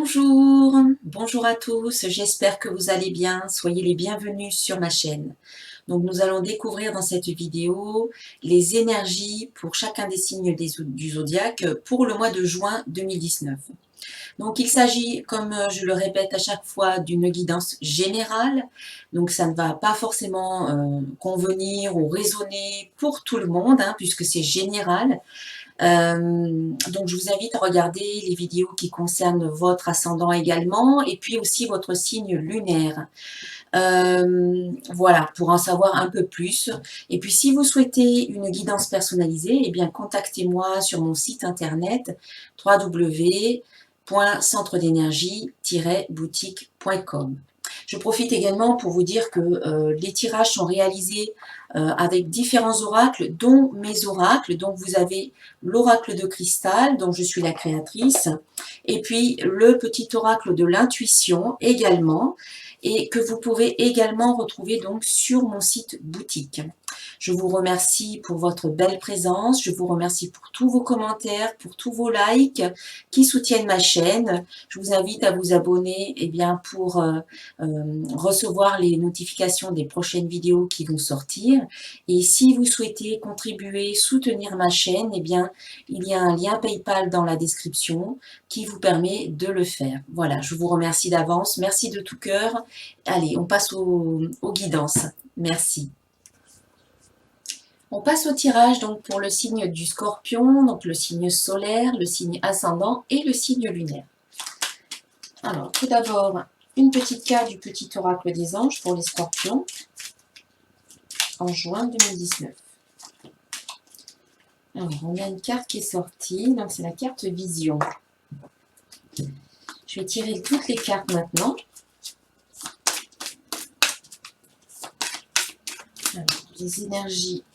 Bonjour à tous, j'espère que vous allez bien, soyez les bienvenus sur ma chaîne. Donc nous allons découvrir dans cette vidéo les énergies pour chacun des signes du zodiaque pour le mois de juin 2019. Donc il s'agit, comme je le répète à chaque fois, d'une guidance générale, donc ça ne va pas forcément convenir ou résonner pour tout le monde, puisque c'est général. Donc je vous invite à regarder les vidéos qui concernent votre ascendant également, et puis aussi votre signe lunaire. Voilà, pour en savoir un peu plus. Et puis si vous souhaitez une guidance personnalisée, eh bien contactez-moi sur mon site internet www.centredénergie-boutique.com. Je profite également pour vous dire que les tirages sont réalisés avec différents oracles, dont mes oracles. Donc vous avez l'oracle de cristal, dont je suis la créatrice, et puis le petit oracle de l'intuition également, et que vous pouvez également retrouver donc sur mon site boutique. Je vous remercie pour votre belle présence, je vous remercie pour tous vos commentaires, pour tous vos likes qui soutiennent ma chaîne. Je vous invite à vous abonner pour recevoir les notifications des prochaines vidéos qui vont sortir. Et si vous souhaitez contribuer, soutenir ma chaîne, il y a un lien PayPal dans la description qui vous permet de le faire. Voilà, je vous remercie d'avance, merci de tout cœur. Allez, on passe aux guidances. Merci. On passe au tirage donc pour le signe du Scorpion, donc le signe solaire, le signe ascendant et le signe lunaire. Alors, tout d'abord, une petite carte du petit oracle des anges pour les Scorpions en juin 2019. Alors, on a une carte qui est sortie, donc c'est la carte Vision. Je vais tirer toutes les cartes maintenant. Alors, les énergies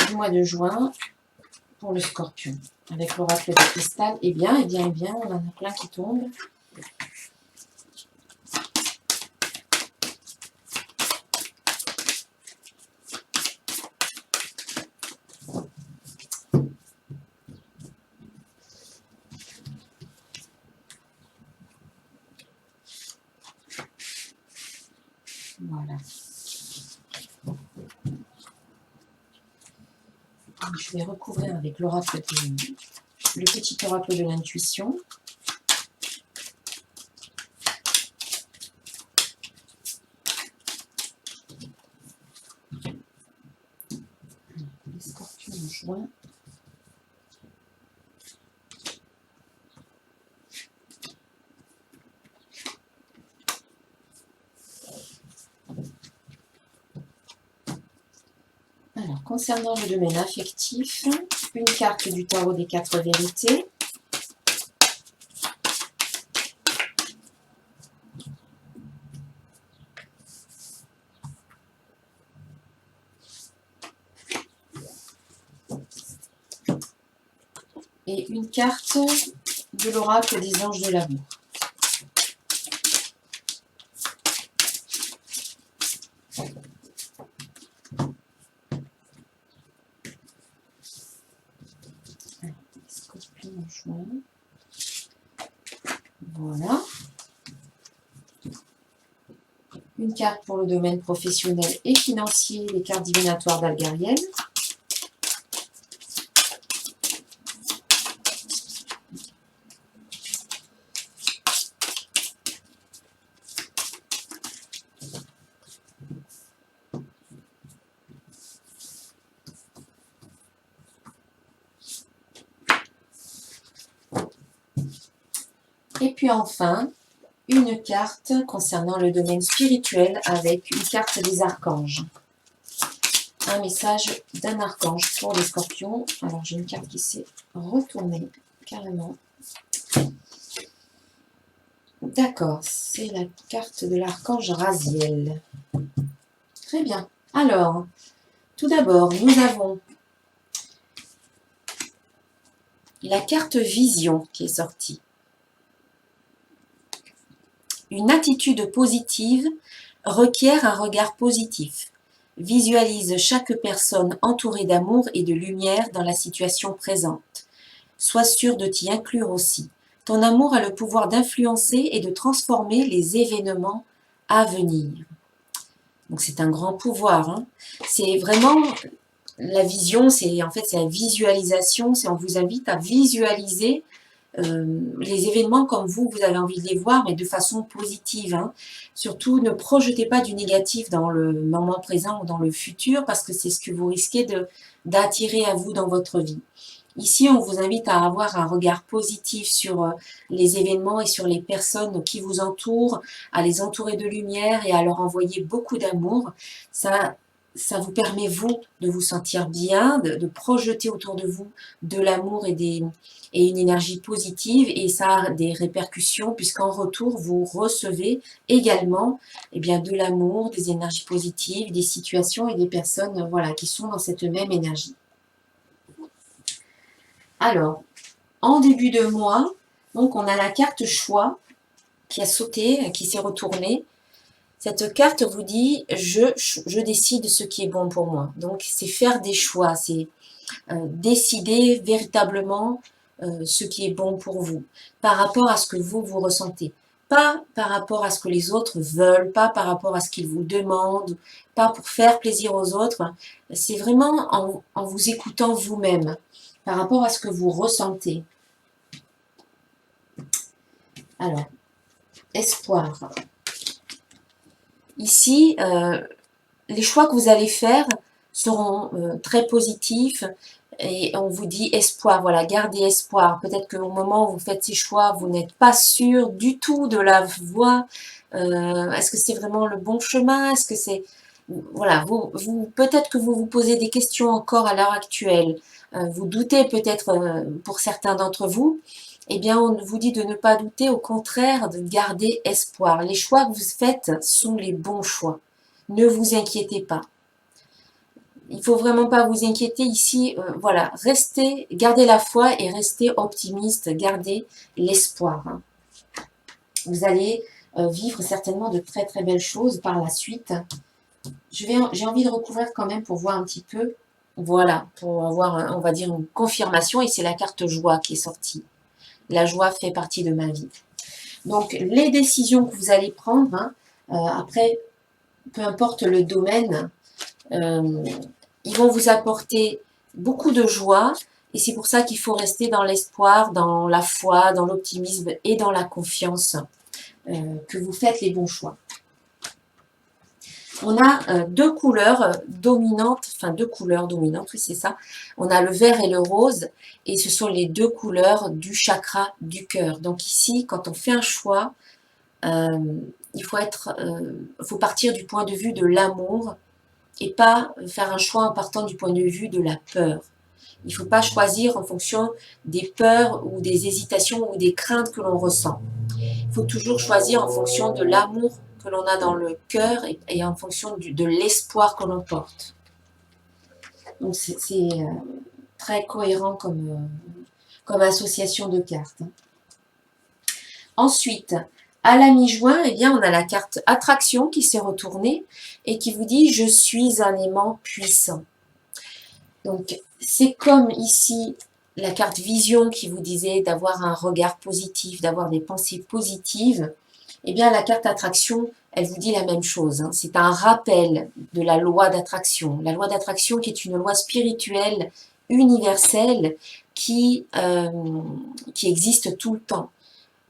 du mois de juin pour le Scorpion. Avec l'oracle de cristal, on en a plein qui tombent. Voilà. Je vais recouvrir avec l'oracle le petit oracle de l'intuition. Les Scorpions en juin. Alors, concernant le domaine affectif, une carte du tarot des 4 vérités. Et une carte de l'oracle des anges de l'amour. Voilà. Une carte pour le domaine professionnel et financier, les cartes divinatoires d'Algarienne. Et puis enfin, une carte concernant le domaine spirituel avec une carte des archanges. Un message d'un archange pour les Scorpions. Alors j'ai une carte qui s'est retournée carrément. D'accord, c'est la carte de l'archange Raziel. Très bien. Alors, tout d'abord, nous avons la carte Vision qui est sortie. Une attitude positive requiert un regard positif. Visualise chaque personne entourée d'amour et de lumière dans la situation présente. Sois sûr de t'y inclure aussi. ton amour a le pouvoir d'influencer et de transformer les événements à venir. Donc c'est un grand pouvoir. Hein. C'est vraiment la vision, c'est en fait c'est la visualisation, c'est on vous invite à visualiser les événements comme vous avez envie de les voir, mais de façon positive. Hein. Surtout, ne projetez pas du négatif dans le moment présent ou dans le futur, parce que c'est ce que vous risquez d'attirer à vous dans votre vie. Ici, on vous invite à avoir un regard positif sur les événements et sur les personnes qui vous entourent, à les entourer de lumière et à leur envoyer beaucoup d'amour. Ça vous permet, vous, de vous sentir bien, de projeter autour de vous de l'amour et une énergie positive, et ça a des répercussions, puisqu'en retour, vous recevez également bien, de l'amour, des énergies positives, des situations et des personnes voilà, qui sont dans cette même énergie. Alors, en début de mois, donc on a la carte choix qui a sauté, qui s'est retournée. Cette carte vous dit je décide ce qui est bon pour moi. Donc c'est faire des choix, c'est décider véritablement ce qui est bon pour vous, par rapport à ce que vous ressentez. Pas par rapport à ce que les autres veulent, pas par rapport à ce qu'ils vous demandent, pas pour faire plaisir aux autres. C'est vraiment en vous écoutant vous-même, par rapport à ce que vous ressentez. Alors, espoir. Ici, les choix que vous allez faire seront très positifs et on vous dit espoir, voilà, gardez espoir. Peut-être qu'au moment où vous faites ces choix, vous n'êtes pas sûr du tout de la voie. Est-ce que c'est vraiment le bon chemin? Est-ce que c'est... Voilà, peut-être que vous vous posez des questions encore à l'heure actuelle. Vous doutez peut-être pour certains d'entre vous. Eh bien, on vous dit de ne pas douter, au contraire, de garder espoir. Les choix que vous faites sont les bons choix. Ne vous inquiétez pas. Il ne faut vraiment pas vous inquiéter ici. Voilà, restez, gardez la foi et restez optimiste, gardez l'espoir. Hein. Vous allez vivre certainement de très très belles choses par la suite. J'ai envie de recouvrir quand même pour voir un petit peu. Voilà, pour avoir, on va dire, une confirmation. Et c'est la carte joie qui est sortie. La joie fait partie de ma vie. Donc, les décisions que vous allez prendre, hein, après, peu importe le domaine, ils vont vous apporter beaucoup de joie. Et c'est pour ça qu'il faut rester dans l'espoir, dans la foi, dans l'optimisme et dans la confiance que vous faites les bons choix. On a deux couleurs dominantes, oui c'est ça. On a le vert et le rose, et ce sont les deux couleurs du chakra du cœur. Donc ici, quand on fait un choix, il faut partir du point de vue de l'amour, et pas faire un choix en partant du point de vue de la peur. Il ne faut pas choisir en fonction des peurs ou des hésitations ou des craintes que l'on ressent. Il faut toujours choisir en fonction de l'amour que l'on a dans le cœur et en fonction de l'espoir que l'on porte. Donc c'est très cohérent comme association de cartes. Ensuite, à la mi-juin, eh bien, on a la carte attraction qui s'est retournée et qui vous dit « Je suis un aimant puissant ». Donc, c'est comme ici la carte vision qui vous disait d'avoir un regard positif, d'avoir des pensées positives. Eh bien, la carte attraction, elle vous dit la même chose. Hein. C'est un rappel de la loi d'attraction. La loi d'attraction qui est une loi spirituelle universelle qui existe tout le temps.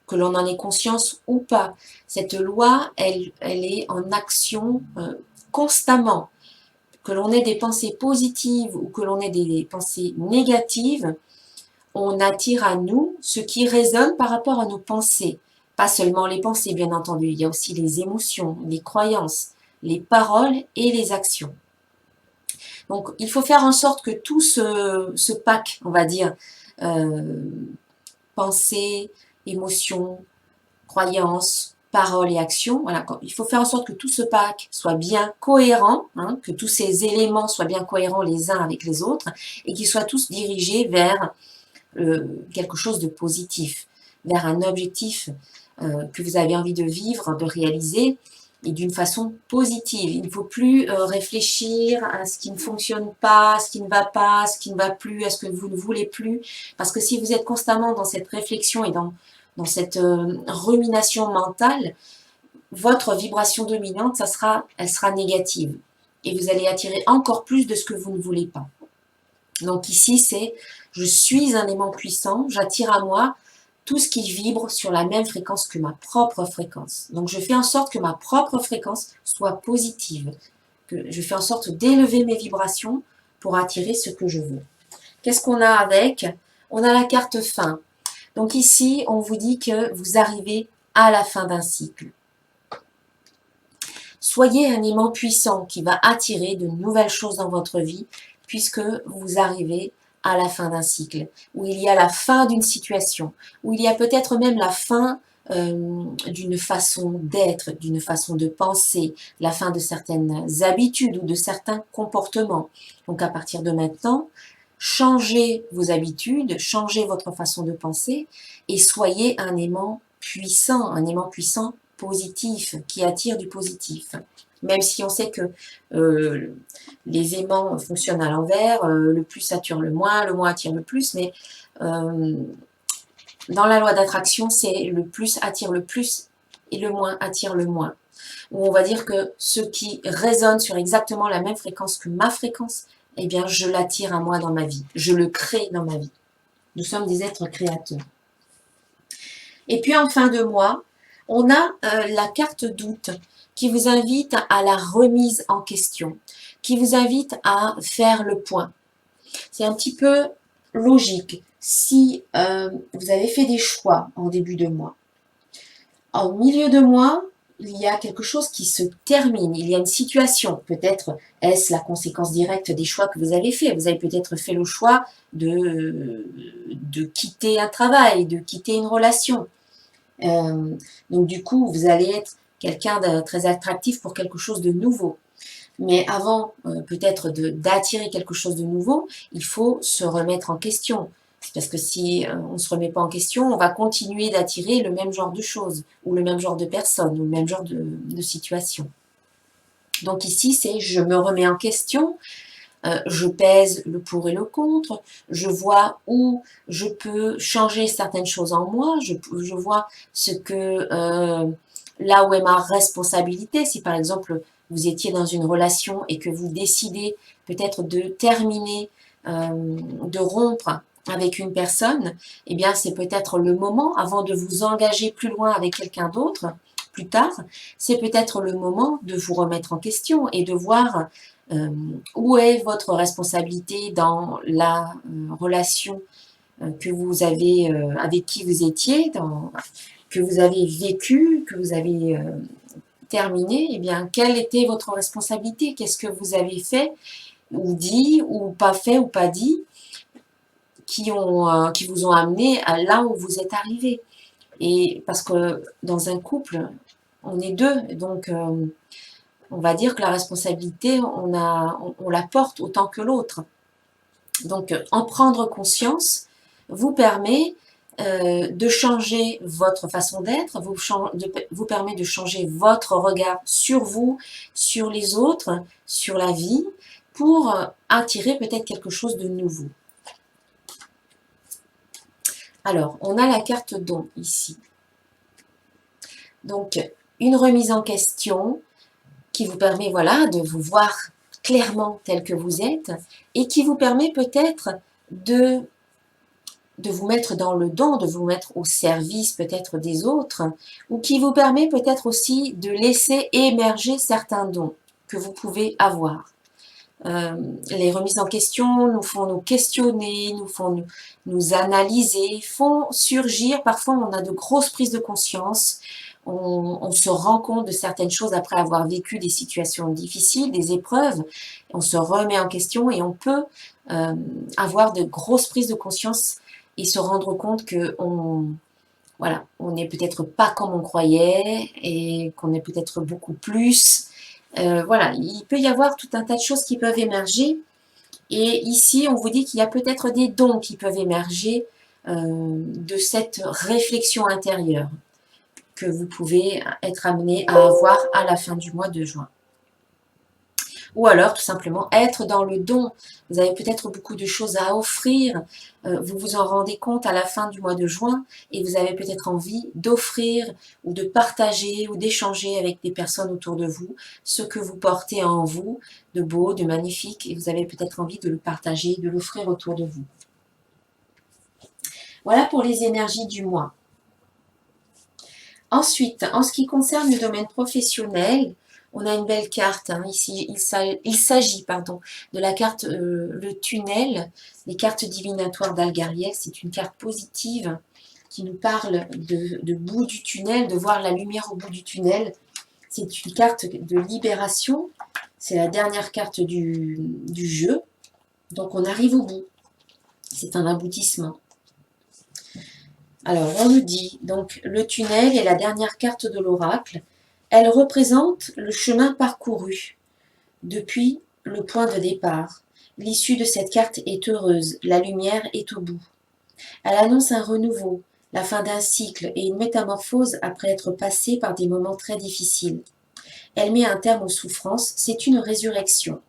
Que l'on en ait conscience ou pas. Cette loi, elle est en action constamment. Que l'on ait des pensées positives ou que l'on ait des pensées négatives, on attire à nous ce qui résonne par rapport à nos pensées. Pas seulement les pensées, bien entendu, il y a aussi les émotions, les croyances, les paroles et les actions. Donc, il faut faire en sorte que tout ce pack, on va dire, pensées, émotions, croyances, paroles et actions. Voilà, il faut faire en sorte que tout ce pack soit bien cohérent, hein, que tous ces éléments soient bien cohérents les uns avec les autres et qu'ils soient tous dirigés vers quelque chose de positif, vers un objectif que vous avez envie de vivre, de réaliser et d'une façon positive. Il ne faut plus réfléchir à ce qui ne fonctionne pas, à ce qui ne va pas, à ce qui ne va plus, à ce que vous ne voulez plus. Parce que si vous êtes constamment dans cette réflexion et dans dans cette rumination mentale, votre vibration dominante, elle sera négative. Et vous allez attirer encore plus de ce que vous ne voulez pas. Donc ici, c'est je suis un aimant puissant, j'attire à moi tout ce qui vibre sur la même fréquence que ma propre fréquence. Donc je fais en sorte que ma propre fréquence soit positive, que je fais en sorte d'élever mes vibrations pour attirer ce que je veux. Qu'est-ce qu'on a avec? On a la carte fin. Donc ici, on vous dit que vous arrivez à la fin d'un cycle. Soyez un aimant puissant qui va attirer de nouvelles choses dans votre vie puisque vous arrivez à la fin d'un cycle, où il y a la fin d'une situation, où il y a peut-être même la fin d'une façon d'être, d'une façon de penser, la fin de certaines habitudes ou de certains comportements. Donc à partir de maintenant, changez vos habitudes, changez votre façon de penser et soyez un aimant puissant positif, qui attire du positif. Même si on sait que les aimants fonctionnent à l'envers, le plus attire le moins attire le plus, mais dans la loi d'attraction, c'est le plus attire le plus et le moins attire le moins. Où on va dire que ce qui résonne sur exactement la même fréquence que ma fréquence, eh bien, je l'attire à moi dans ma vie. Je le crée dans ma vie. Nous sommes des êtres créateurs. Et puis, en fin de mois, on a la carte doute qui vous invite à la remise en question, qui vous invite à faire le point. C'est un petit peu logique. Si vous avez fait des choix en début de mois, en milieu de mois, il y a quelque chose qui se termine, il y a une situation, peut-être est-ce la conséquence directe des choix que vous avez faits. Vous avez peut-être fait le choix de quitter un travail, de quitter une relation. Donc du coup, vous allez être quelqu'un de très attractif pour quelque chose de nouveau. Mais avant peut-être d'attirer quelque chose de nouveau, il faut se remettre en question. Parce que si on ne se remet pas en question, on va continuer d'attirer le même genre de choses, ou le même genre de personnes, ou le même genre de situation. Donc ici, c'est je me remets en question, je pèse le pour et le contre, je vois où je peux changer certaines choses en moi, je vois ce que là où est ma responsabilité. Si par exemple vous étiez dans une relation et que vous décidez peut-être de terminer, de rompre avec une personne, eh bien c'est peut-être le moment, avant de vous engager plus loin avec quelqu'un d'autre, plus tard, c'est peut-être le moment de vous remettre en question et de voir où est votre responsabilité dans la relation que vous avez, avec qui vous étiez, que vous avez vécu, que vous avez terminé, eh bien, quelle était votre responsabilité? Qu'est-ce que vous avez fait ou dit ou pas dit qui vous ont amené à là où vous êtes arrivé? Et parce que dans un couple, on est deux, donc on va dire que la responsabilité, on la porte autant que l'autre. Donc, en prendre conscience vous permet de changer votre façon d'être, vous permet de changer votre regard sur vous, sur les autres, sur la vie, pour attirer peut-être quelque chose de nouveau. Alors, on a la carte don ici. Donc, une remise en question qui vous permet, voilà, de vous voir clairement tel que vous êtes et qui vous permet peut-être de vous mettre dans le don, de vous mettre au service peut-être des autres, ou qui vous permet peut-être aussi de laisser émerger certains dons que vous pouvez avoir. Les remises en question nous font nous questionner, nous font nous analyser, font surgir, parfois on a de grosses prises de conscience, on se rend compte de certaines choses après avoir vécu des situations difficiles, des épreuves, on se remet en question et on peut avoir de grosses prises de conscience et se rendre compte que voilà, on n'est peut-être pas comme on croyait et qu'on est peut-être beaucoup plus. Voilà, il peut y avoir tout un tas de choses qui peuvent émerger. Et ici, on vous dit qu'il y a peut-être des dons qui peuvent émerger de cette réflexion intérieure que vous pouvez être amené à avoir à la fin du mois de juin. Ou alors, tout simplement, être dans le don. Vous avez peut-être beaucoup de choses à offrir. Vous vous en rendez compte à la fin du mois de juin et vous avez peut-être envie d'offrir ou de partager ou d'échanger avec des personnes autour de vous ce que vous portez en vous de beau, de magnifique et vous avez peut-être envie de le partager, de l'offrir autour de vous. Voilà pour les énergies du mois. Ensuite, en ce qui concerne le domaine professionnel, on a une belle carte. Hein. Ici, il s'agit de la carte le tunnel, les cartes divinatoires d'Algariel. C'est une carte positive qui nous parle de bout du tunnel, de voir la lumière au bout du tunnel. C'est une carte de libération. C'est la dernière carte du jeu. Donc, on arrive au bout. C'est un aboutissement. Alors, on nous dit, donc, le tunnel est la dernière carte de l'oracle. Elle représente le chemin parcouru depuis le point de départ. L'issue de cette carte est heureuse, la lumière est au bout. Elle annonce un renouveau, la fin d'un cycle et une métamorphose après être passée par des moments très difficiles. Elle met un terme aux souffrances, c'est une résurrection.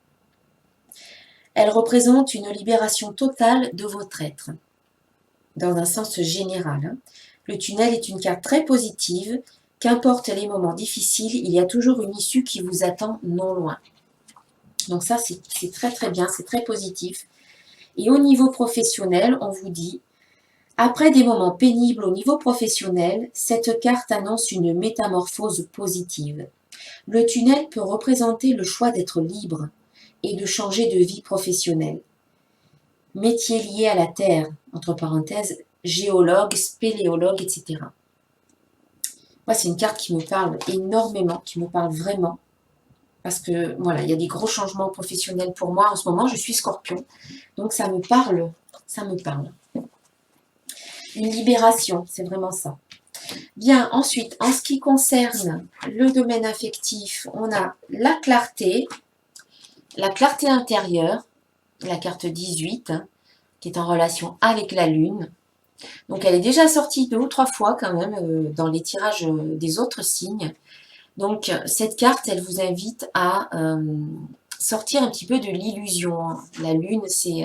Elle représente une libération totale de votre être. Dans un sens général. Le tunnel est une carte très positive. Qu'importe les moments difficiles, il y a toujours une issue qui vous attend non loin. Donc ça, c'est très très bien, c'est très positif. Et au niveau professionnel, on vous dit, après des moments pénibles au niveau professionnel, cette carte annonce une métamorphose positive. Le tunnel peut représenter le choix d'être libre et de changer de vie professionnelle. Métier lié à la terre, entre parenthèses, géologue, spéléologue, etc. Moi, c'est une carte qui me parle énormément, qui me parle vraiment. Parce que, voilà, il y a des gros changements professionnels pour moi en ce moment. Je suis Scorpion. Donc, ça me parle. Ça me parle. Une libération, c'est vraiment ça. Bien, ensuite, en ce qui concerne le domaine affectif, on a la clarté intérieure, la carte 18, hein, qui est en relation avec la Lune. Donc, elle est déjà sortie 2 ou 3 fois quand même dans les tirages des autres signes. Donc, cette carte, elle vous invite à sortir un petit peu de l'illusion. La Lune, c'est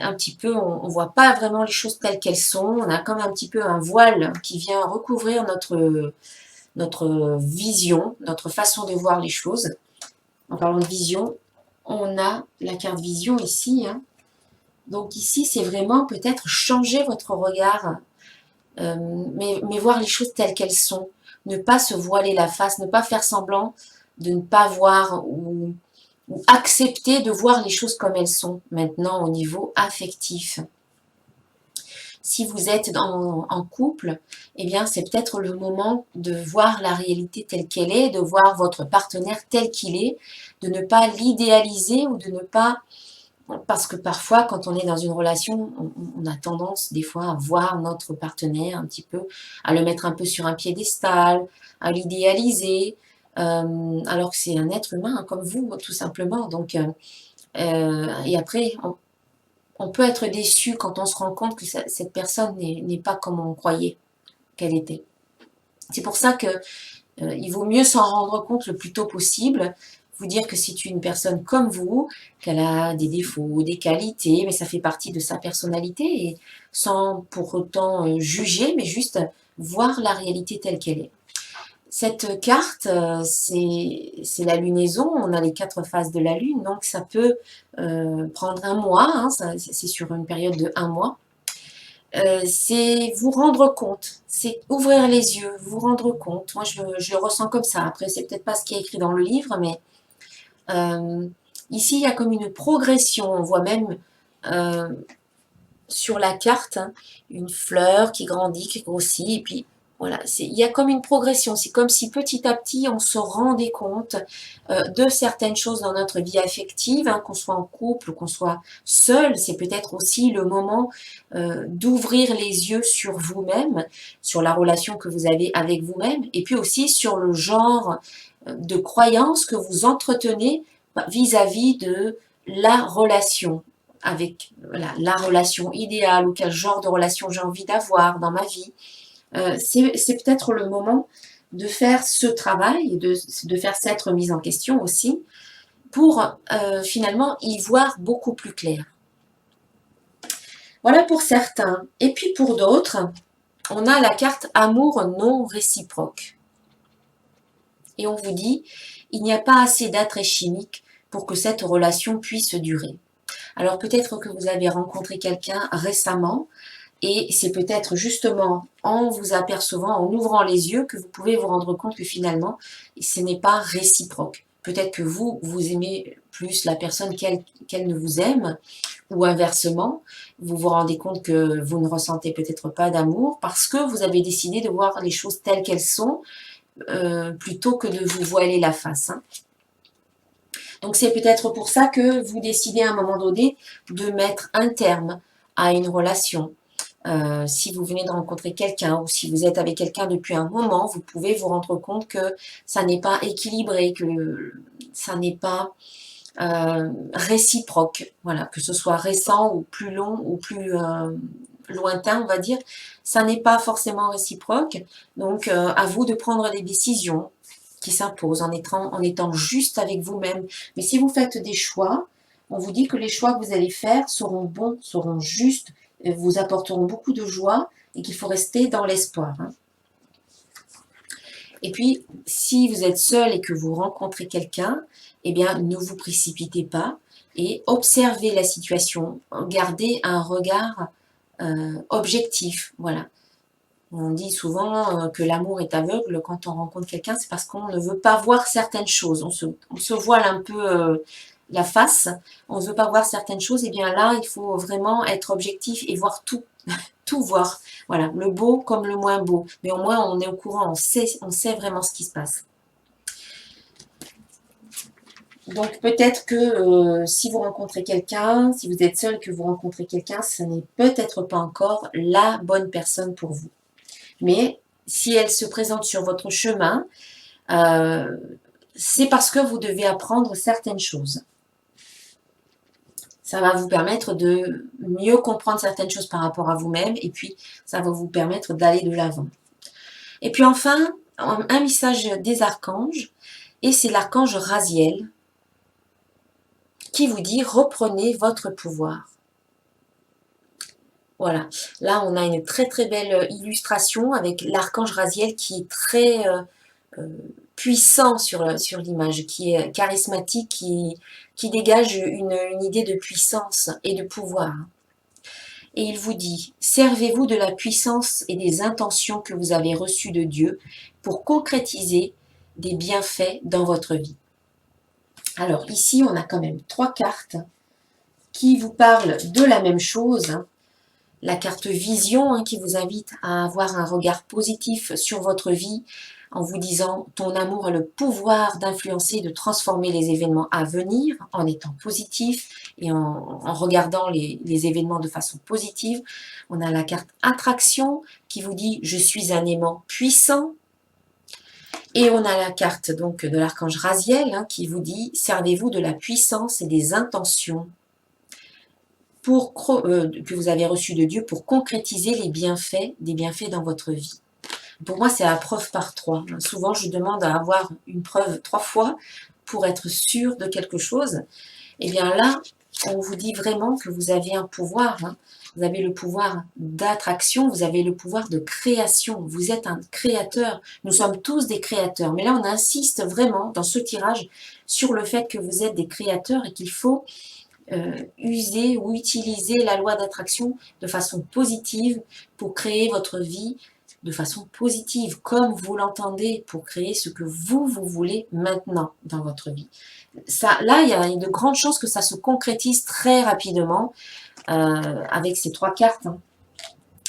un petit peu, on ne voit pas vraiment les choses telles qu'elles sont. On a comme un petit peu un voile qui vient recouvrir notre vision, notre façon de voir les choses. En parlant de vision, on a la carte vision ici, hein. Donc ici, c'est vraiment peut-être changer votre regard, mais voir les choses telles qu'elles sont. Ne pas se voiler la face, ne pas faire semblant de ne pas voir ou accepter de voir les choses comme elles sont maintenant au niveau affectif. Si vous êtes en couple, eh bien c'est peut-être le moment de voir la réalité telle qu'elle est, de voir votre partenaire tel qu'il est, de ne pas l'idéaliser ou de ne pas... Parce que parfois, quand on est dans une relation, on a tendance des fois à voir notre partenaire un petit peu, à le mettre un peu sur un piédestal, à l'idéaliser, alors que c'est un être humain hein, comme vous, tout simplement. Donc, et après, on peut être déçu quand on se rend compte que cette personne n'est pas comme on croyait qu'elle était. C'est pour ça que il vaut mieux s'en rendre compte le plus tôt possible, vous dire que c'est une personne comme vous, qu'elle a des défauts, des qualités, mais ça fait partie de sa personnalité, et sans pour autant juger, mais juste voir la réalité telle qu'elle est. Cette carte, c'est la lunaison, on a les 4 phases de la lune, donc ça peut prendre un mois, hein, c'est sur une période de 1 mois. C'est vous rendre compte, c'est ouvrir les yeux, vous rendre compte. Moi, je le ressens comme ça. Après, c'est peut-être pas ce qui est écrit dans le livre, mais ici, il y a comme une progression. On voit même sur la carte hein, une fleur qui grandit, qui grossit, et puis voilà, il y a comme une progression. C'est comme si petit à petit, on se rendait compte de certaines choses dans notre vie affective, hein, qu'on soit en couple ou qu'on soit seul. C'est peut-être aussi le moment d'ouvrir les yeux sur vous-même, sur la relation que vous avez avec vous-même, et puis aussi sur le genre de croyances que vous entretenez vis-à-vis de la relation avec la relation idéale ou quel genre de relation j'ai envie d'avoir dans ma vie. C'est peut-être le moment de faire ce travail, de faire cette remise en question aussi, pour finalement y voir beaucoup plus clair. Voilà pour certains. Et puis pour d'autres, on a la carte amour non réciproque. Et on vous dit, il n'y a pas assez d'attrait chimique pour que cette relation puisse durer. Alors peut-être que vous avez rencontré quelqu'un récemment et c'est peut-être justement en vous apercevant, en ouvrant les yeux, que vous pouvez vous rendre compte que finalement, ce n'est pas réciproque. Peut-être que vous aimez plus la personne qu'elle ne vous aime, ou inversement, vous vous rendez compte que vous ne ressentez peut-être pas d'amour parce que vous avez décidé de voir les choses telles qu'elles sont, plutôt que de vous voiler la face. Hein. Donc c'est peut-être pour ça que vous décidez à un moment donné de mettre un terme à une relation. Si vous venez de rencontrer quelqu'un ou si vous êtes avec quelqu'un depuis un moment, vous pouvez vous rendre compte que ça n'est pas équilibré, que ça n'est pas réciproque. Voilà, que ce soit récent ou plus long ou plus lointain, on va dire, ça n'est pas forcément réciproque. Donc à vous de prendre des décisions qui s'imposent en étant juste avec vous-même. Mais si vous faites des choix, on vous dit que les choix que vous allez faire seront bons, seront justes, vous apporteront beaucoup de joie et qu'il faut rester dans l'espoir. Hein. Et puis, si vous êtes seul et que vous rencontrez quelqu'un, eh bien, ne vous précipitez pas et observez la situation. Gardez un regard objectif. Voilà. On dit souvent que l'amour est aveugle. Quand on rencontre quelqu'un, c'est parce qu'on ne veut pas voir certaines choses. On se voile un peu la face. On ne veut pas voir certaines choses. Et bien là, il faut vraiment être objectif et voir tout. Tout voir. Voilà, le beau comme le moins beau. Mais au moins, on est au courant. On sait vraiment ce qui se passe. Donc peut-être que si vous rencontrez quelqu'un, si vous êtes seul et que vous rencontrez quelqu'un, ce n'est peut-être pas encore la bonne personne pour vous. Mais si elle se présente sur votre chemin, c'est parce que vous devez apprendre certaines choses. Ça va vous permettre de mieux comprendre certaines choses par rapport à vous-même et puis ça va vous permettre d'aller de l'avant. Et puis enfin, un message des archanges, et c'est l'archange Raziel qui vous dit « Reprenez votre pouvoir ». Voilà, là on a une très très belle illustration avec l'archange Raziel qui est très puissant sur l'image, qui est charismatique, qui dégage une idée de puissance et de pouvoir. Et il vous dit, servez-vous de la puissance et des intentions que vous avez reçues de Dieu pour concrétiser des bienfaits dans votre vie. Alors ici, on a quand même 3 cartes qui vous parlent de la même chose. La carte vision qui vous invite à avoir un regard positif sur votre vie en vous disant « Ton amour a le pouvoir d'influencer, de transformer les événements à venir en étant positif et en regardant les événements de façon positive. » On a la carte attraction qui vous dit « Je suis un aimant puissant ». Et on a la carte donc de l'archange Raziel qui vous dit « Servez-vous de la puissance et des intentions que vous avez reçues de Dieu pour concrétiser des bienfaits dans votre vie. » Pour moi, c'est la preuve par 3. Souvent, je demande à avoir une preuve 3 fois pour être sûr de quelque chose. Et bien là, on vous dit vraiment que vous avez un pouvoir. Vous avez le pouvoir d'attraction, vous avez le pouvoir de création. Vous êtes un créateur. Nous sommes tous des créateurs. Mais là, on insiste vraiment dans ce tirage sur le fait que vous êtes des créateurs et qu'il faut user ou utiliser la loi d'attraction de façon positive pour créer votre vie de façon positive, comme vous l'entendez, pour créer ce que vous voulez maintenant dans votre vie. Ça, là, il y a de grandes chances que ça se concrétise très rapidement avec ces 3 cartes.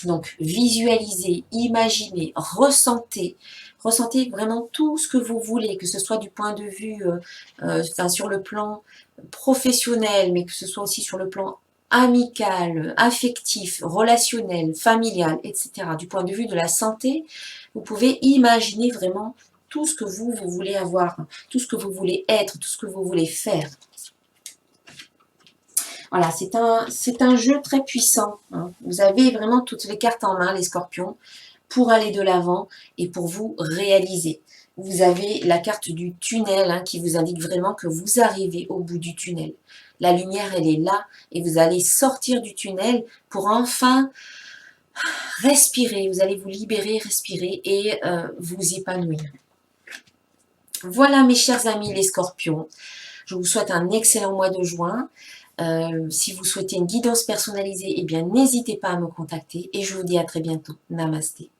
Donc, visualisez, imaginez, ressentez. Ressentez vraiment tout ce que vous voulez, que ce soit du point de vue, sur le plan professionnel, mais que ce soit aussi sur le plan amical, affectif, relationnel, familial, etc. Du point de vue de la santé, vous pouvez imaginer vraiment tout ce que vous voulez avoir, tout ce que vous voulez être, tout ce que vous voulez faire. Voilà, c'est un jeu très puissant. Vous avez vraiment toutes les cartes en main, les scorpions, pour aller de l'avant et pour vous réaliser. vous avez la carte du tunnel hein, qui vous indique vraiment que vous arrivez au bout du tunnel. La lumière, elle est là et vous allez sortir du tunnel pour enfin respirer. Vous allez vous libérer, respirer et vous épanouir. Voilà mes chers amis les scorpions. Je vous souhaite un excellent mois de juin. Si vous souhaitez une guidance personnalisée, eh bien n'hésitez pas à me contacter et je vous dis à très bientôt. Namasté.